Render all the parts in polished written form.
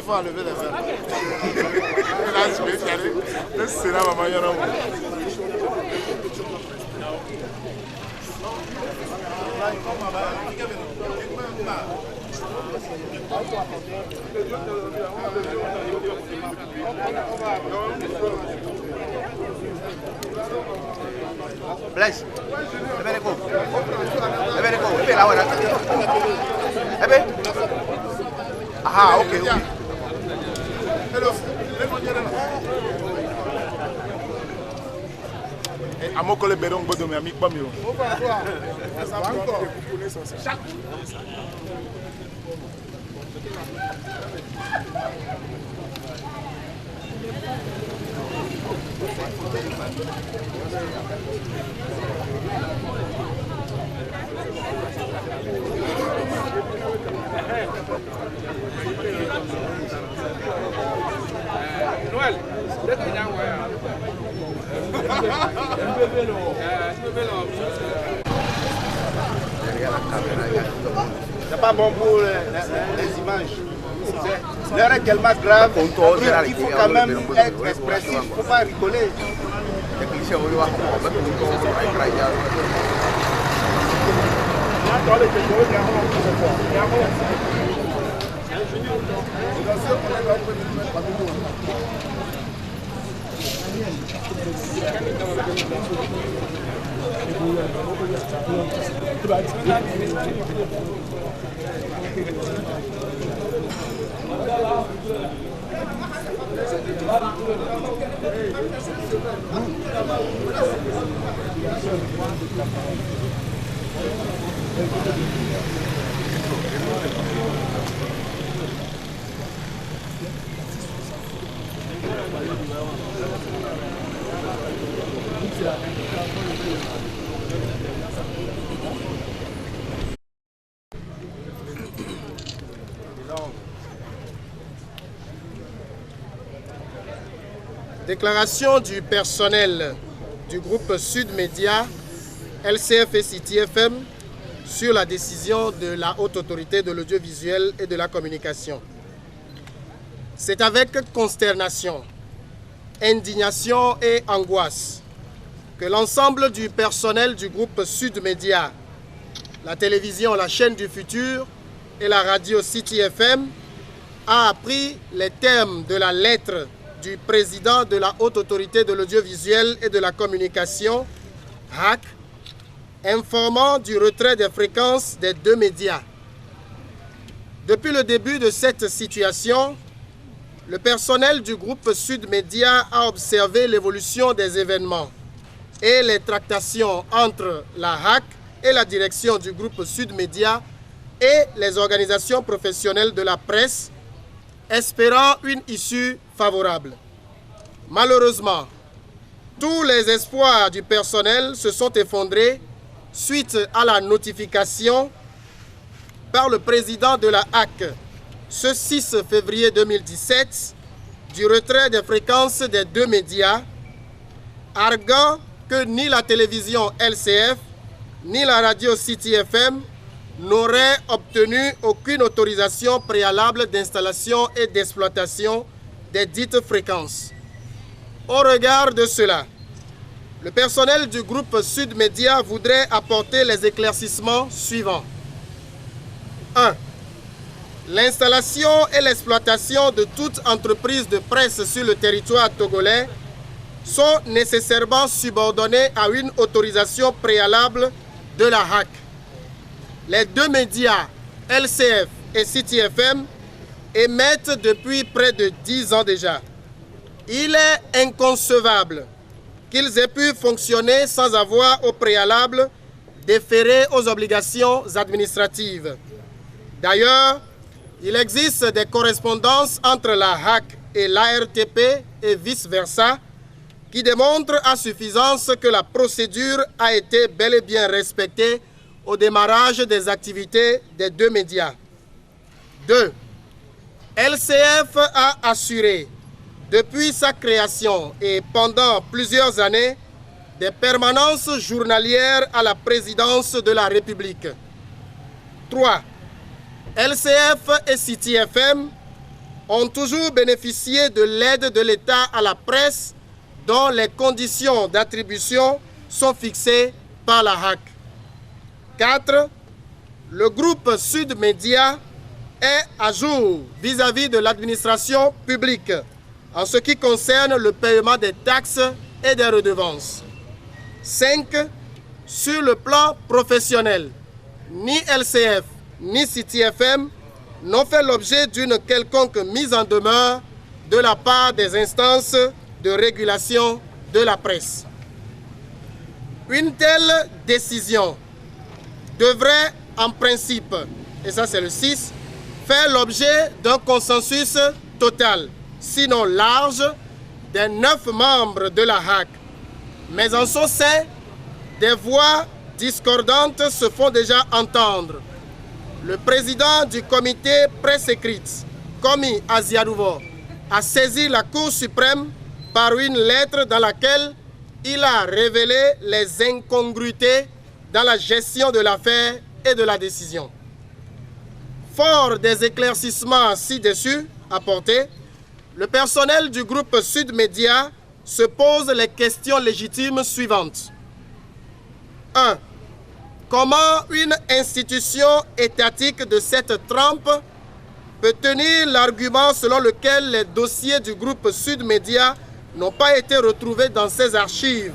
faut enlever les verres. Là, je vais faire le Sénat, maman, il y en a. Blaise, ah, ok, ok. À mon collègue Béron, Bodo, mais ami, pas mieux. Noël, c'est pas bon pour les images. L'heure est tellement grave, il faut quand même être expressif, il ne faut pas rigoler. Déclaration du personnel du groupe Sud Média, LCF et City FM sur la décision de la Haute Autorité de l'Audiovisuel et de la Communication. C'est avec consternation, indignation et angoisse que l'ensemble du personnel du groupe Sud Média, la télévision, la chaîne du futur et la radio City FM a appris les termes de la lettre du président de la Haute Autorité de l'Audiovisuel et de la Communication, HAC, informant du retrait des fréquences des deux médias. Depuis le début de cette situation, le personnel du groupe Sud Média a observé l'évolution des événements et les tractations entre la HAC et la direction du groupe Sud Média et les organisations professionnelles de la presse, espérant une issue favorable. Malheureusement, tous les espoirs du personnel se sont effondrés suite à la notification par le président de la HAC ce 6 février 2017 du retrait des fréquences des deux médias, arguant que ni la télévision LCF ni la radio City FM n'auraient obtenu aucune autorisation préalable d'installation et d'exploitation des dites fréquences. Au regard de cela, le personnel du groupe Sud Média voudrait apporter les éclaircissements suivants. 1. L'installation et l'exploitation de toute entreprise de presse sur le territoire togolais sont nécessairement subordonnées à une autorisation préalable de la HAC. Les deux médias, LCF et City FM, émettent depuis près de 10 ans déjà. Il est inconcevable qu'ils aient pu fonctionner sans avoir au préalable déféré aux obligations administratives. D'ailleurs, il existe des correspondances entre la HAC et l'ARTP et vice-versa qui démontrent à suffisance que la procédure a été bel et bien respectée au démarrage des activités des deux médias. 2. LCF a assuré, depuis sa création et pendant plusieurs années, des permanences journalières à la présidence de la République. 3. LCF et City FM, ont toujours bénéficié de l'aide de l'État à la presse dont les conditions d'attribution sont fixées par la HAC. 4. Le groupe Sud Média est à jour vis-à-vis de l'administration publique en ce qui concerne le paiement des taxes et des redevances. 5. Sur le plan professionnel, ni LCF ni City FM n'ont fait l'objet d'une quelconque mise en demeure de la part des instances de régulation de la presse. Une telle décision devrait en principe, et ça c'est le 6, faire l'objet d'un consensus total, sinon large, des 9 membres de la HAC. Mais en son sein, des voix discordantes se font déjà entendre. Le président du comité presse écrite, Komi Aziadouvo, a saisi la Cour suprême par une lettre dans laquelle il a révélé les incongruités dans la gestion de l'affaire et de la décision. Fort des éclaircissements ci-dessus apportés, le personnel du groupe Sud Média se pose les questions légitimes suivantes. 1. Comment une institution étatique de cette trempe peut tenir l'argument selon lequel les dossiers du groupe Sud Média n'ont pas été retrouvés dans ses archives,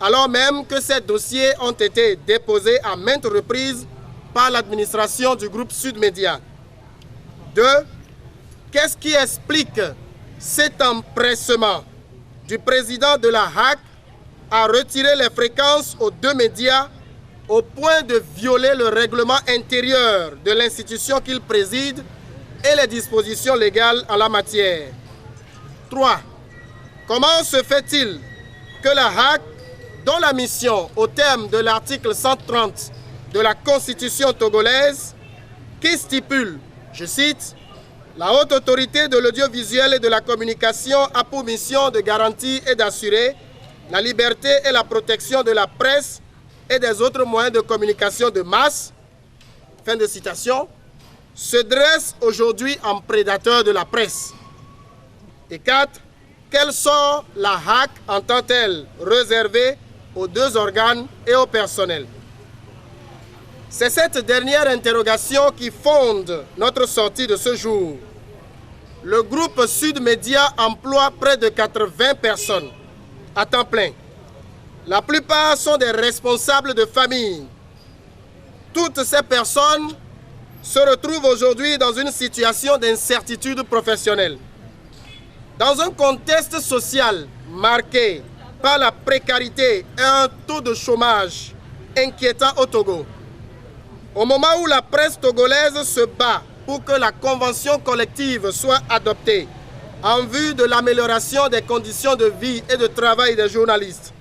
alors même que ces dossiers ont été déposés à maintes reprises par l'administration du groupe Sud Média. 2. Qu'est-ce qui explique cet empressement du président de la HAC à retirer les fréquences aux 2 médias au point de violer le règlement intérieur de l'institution qu'il préside et les dispositions légales en la matière? 3. Comment se fait-il que la HAC, dont la mission, au terme de l'article 130 de la Constitution togolaise, qui stipule, je cite, « La haute autorité de l'audiovisuel et de la communication a pour mission de garantir et d'assurer la liberté et la protection de la presse et des autres moyens de communication de masse », fin de citation, se dresse aujourd'hui en prédateur de la presse. Et 4. Quel sort la HAC entend-elle réserver aux 2 organes et au personnel? C'est cette dernière interrogation qui fonde notre sortie de ce jour. Le groupe Sud Média emploie près de 80 personnes à temps plein. La plupart sont des responsables de famille. Toutes ces personnes se retrouvent aujourd'hui dans une situation d'incertitude professionnelle. Dans un contexte social marqué par la précarité et un taux de chômage inquiétant au Togo, au moment où la presse togolaise se bat pour que la convention collective soit adoptée en vue de l'amélioration des conditions de vie et de travail des journalistes,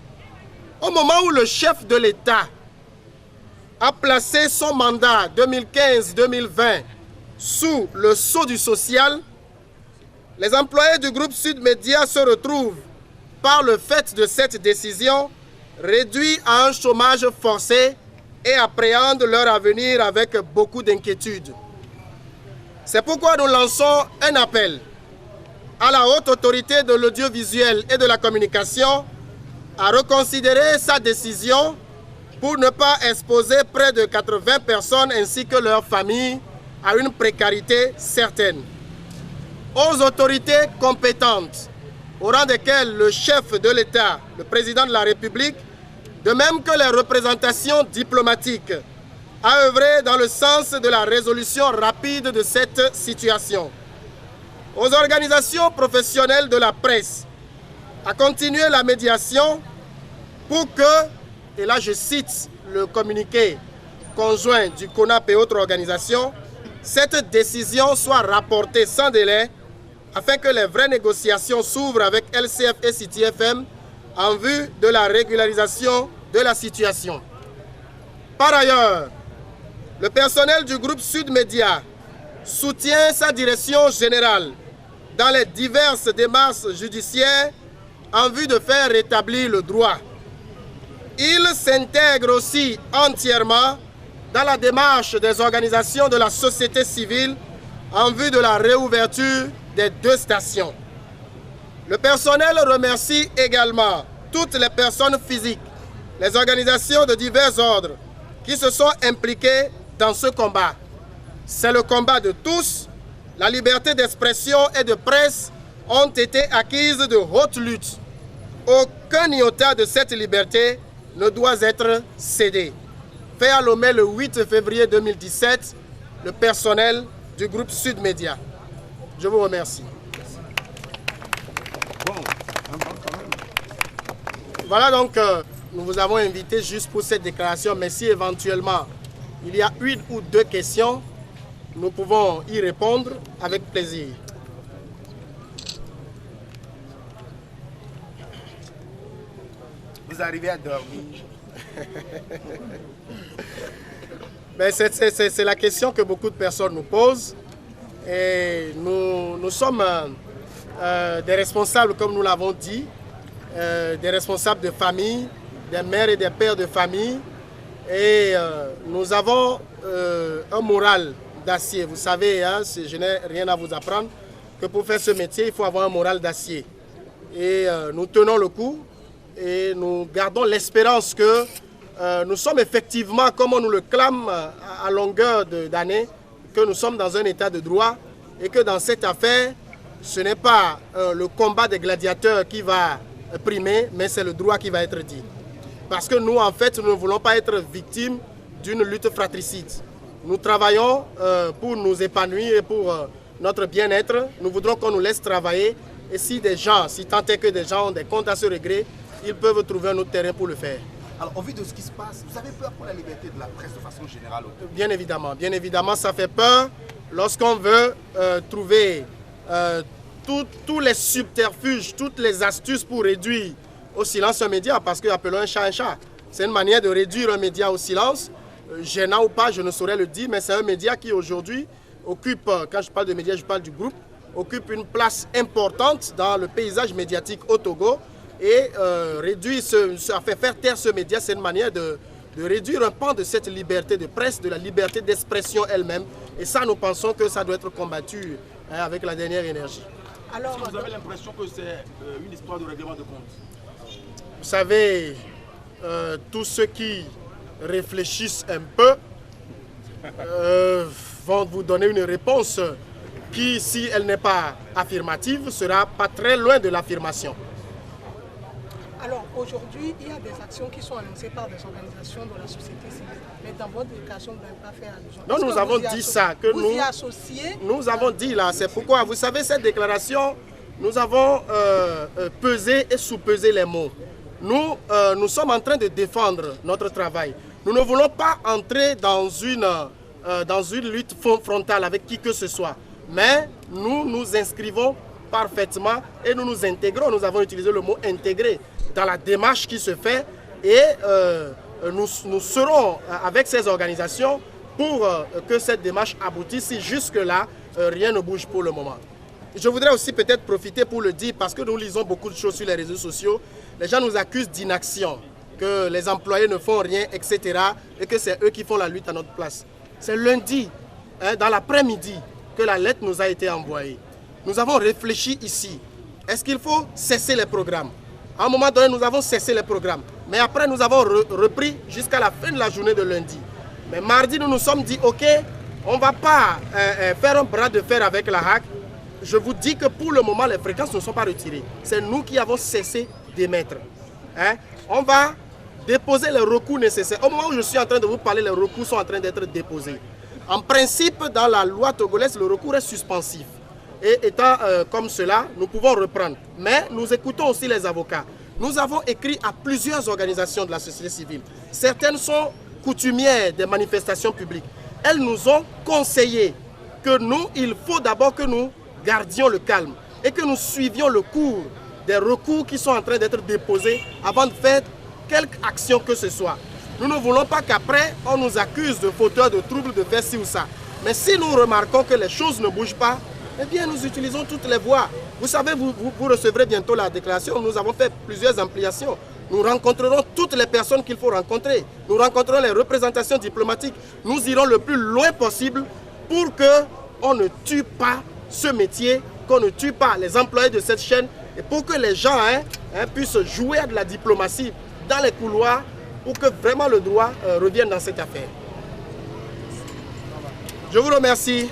au moment où le chef de l'État a placé son mandat 2015-2020 sous le sceau du social, les employés du groupe Sud Média se retrouvent, par le fait de cette décision, réduits à un chômage forcé et appréhendent leur avenir avec beaucoup d'inquiétude. C'est pourquoi nous lançons un appel à la haute autorité de l'audiovisuel et de la communication à reconsidérer sa décision pour ne pas exposer près de 80 personnes ainsi que leurs familles à une précarité certaine. Aux autorités compétentes, au rang desquelles le chef de l'État, le président de la République, de même que les représentations diplomatiques, a œuvré dans le sens de la résolution rapide de cette situation. Aux organisations professionnelles de la presse, à continuer la médiation pour que, et là je cite le communiqué conjoint du CONAP et autres organisations, cette décision soit rapportée sans délai afin que les vraies négociations s'ouvrent avec LCF et City FM en vue de la régularisation de la situation. Par ailleurs, le personnel du groupe Sud Média soutient sa direction générale dans les diverses démarches judiciaires en vue de faire rétablir le droit. Il s'intègre aussi entièrement dans la démarche des organisations de la société civile en vue de la réouverture des 2 stations. Le personnel remercie également toutes les personnes physiques, les organisations de divers ordres qui se sont impliquées dans ce combat. C'est le combat de tous. La liberté d'expression et de presse ont été acquises de haute lutte. Aucun iota de cette liberté ne doit être cédé. Fait à Lomé le 8 février 2017, le personnel du groupe Sud Média. Je vous remercie. Voilà donc, nous vous avons invité juste pour cette déclaration, mais si éventuellement il y a 1 ou 2 questions, nous pouvons y répondre avec plaisir. Vous arrivez à dormir. C'est la question que beaucoup de personnes nous posent. Et nous sommes des responsables, comme nous l'avons dit, des responsables de famille, des mères et des pères de famille. Et nous avons un moral d'acier. Vous savez, hein, je n'ai rien à vous apprendre, que pour faire ce métier, il faut avoir un moral d'acier. Et nous tenons le coup et nous gardons l'espérance que nous sommes effectivement, comme on nous le clame à longueur d'année, que nous sommes dans un état de droit et que dans cette affaire, ce n'est pas le combat des gladiateurs qui va primer, mais c'est le droit qui va être dit. Parce que nous, en fait, nous ne voulons pas être victimes d'une lutte fratricide. Nous travaillons pour nous épanouir et pour notre bien-être. Nous voudrons qu'on nous laisse travailler. Et si des gens, si tant est que des gens ont des comptes à se régler, ils peuvent trouver un autre terrain pour le faire. Alors, au vu de ce qui se passe, vous avez peur pour la liberté de la presse de façon générale? Bien évidemment, ça fait peur lorsqu'on veut trouver tous les subterfuges, toutes les astuces pour réduire au silence un média, parce que appelons un chat un chat. C'est une manière de réduire un média au silence. Gênant ou pas, je ne saurais le dire, mais c'est un média qui aujourd'hui occupe, quand je parle de médias, je parle du groupe, occupe une place importante dans le paysage médiatique au Togo. Et faire taire ce média, c'est une manière de réduire un pan de cette liberté de presse, de la liberté d'expression elle-même. Et ça, nous pensons que ça doit être combattu avec la dernière énergie. Alors, vous avez l'impression que c'est une histoire de règlement de compte? Vous savez, tous ceux qui réfléchissent un peu vont vous donner une réponse qui, si elle n'est pas affirmative, sera pas très loin de l'affirmation. Alors aujourd'hui, il y a des actions qui sont annoncées par des organisations de la société civile. Mais dans votre déclaration, vous n'avez pas fait allusion. Non, nous avons dit ça. Que vous y associez? Nous avons dit là, c'est pourquoi, vous savez, cette déclaration, nous avons pesé et sous-pesé les mots. Nous sommes en train de défendre notre travail. Nous ne voulons pas entrer dans une lutte frontale avec qui que ce soit. Mais nous nous inscrivons parfaitement et nous nous intégrons. Nous avons utilisé le mot intégrer dans la démarche qui se fait et nous serons avec ces organisations pour que cette démarche aboutisse. Si jusque-là, rien ne bouge pour le moment. Je voudrais aussi peut-être profiter pour le dire parce que nous lisons beaucoup de choses sur les réseaux sociaux. Les gens nous accusent d'inaction, que les employés ne font rien, etc. et que c'est eux qui font la lutte à notre place. C'est lundi, dans l'après-midi, que la lettre nous a été envoyée. Nous avons réfléchi ici. Est-ce qu'il faut cesser les programmes? À un moment donné, nous avons cessé les programmes. Mais après, nous avons repris jusqu'à la fin de la journée de lundi. Mais mardi, nous nous sommes dit, OK, on ne va pas faire un bras de fer avec la HAC. Je vous dis que pour le moment, les fréquences ne sont pas retirées. C'est nous qui avons cessé d'émettre. On va déposer les recours nécessaires. Au moment où je suis en train de vous parler, les recours sont en train d'être déposés. En principe, dans la loi togolaise, le recours est suspensif. Et étant comme cela, nous pouvons reprendre. Mais nous écoutons aussi les avocats. Nous avons écrit à plusieurs organisations de la société civile. Certaines sont coutumières des manifestations publiques. Elles nous ont conseillé que nous, il faut d'abord que nous gardions le calme et que nous suivions le cours des recours qui sont en train d'être déposés avant de faire quelque action que ce soit. Nous ne voulons pas qu'après, on nous accuse de fauteurs de troubles, de faire ci ou ça. Mais si nous remarquons que les choses ne bougent pas, eh bien, nous utilisons toutes les voies. Vous savez, vous recevrez bientôt la déclaration. Nous avons fait plusieurs ampliations. Nous rencontrerons toutes les personnes qu'il faut rencontrer. Nous rencontrerons les représentations diplomatiques. Nous irons le plus loin possible pour qu'on ne tue pas ce métier qu'on ne tue pas les employés de cette chaîne et pour que les gens puissent jouer à de la diplomatie dans les couloirs pour que vraiment le droit revienne dans cette affaire. Je vous remercie.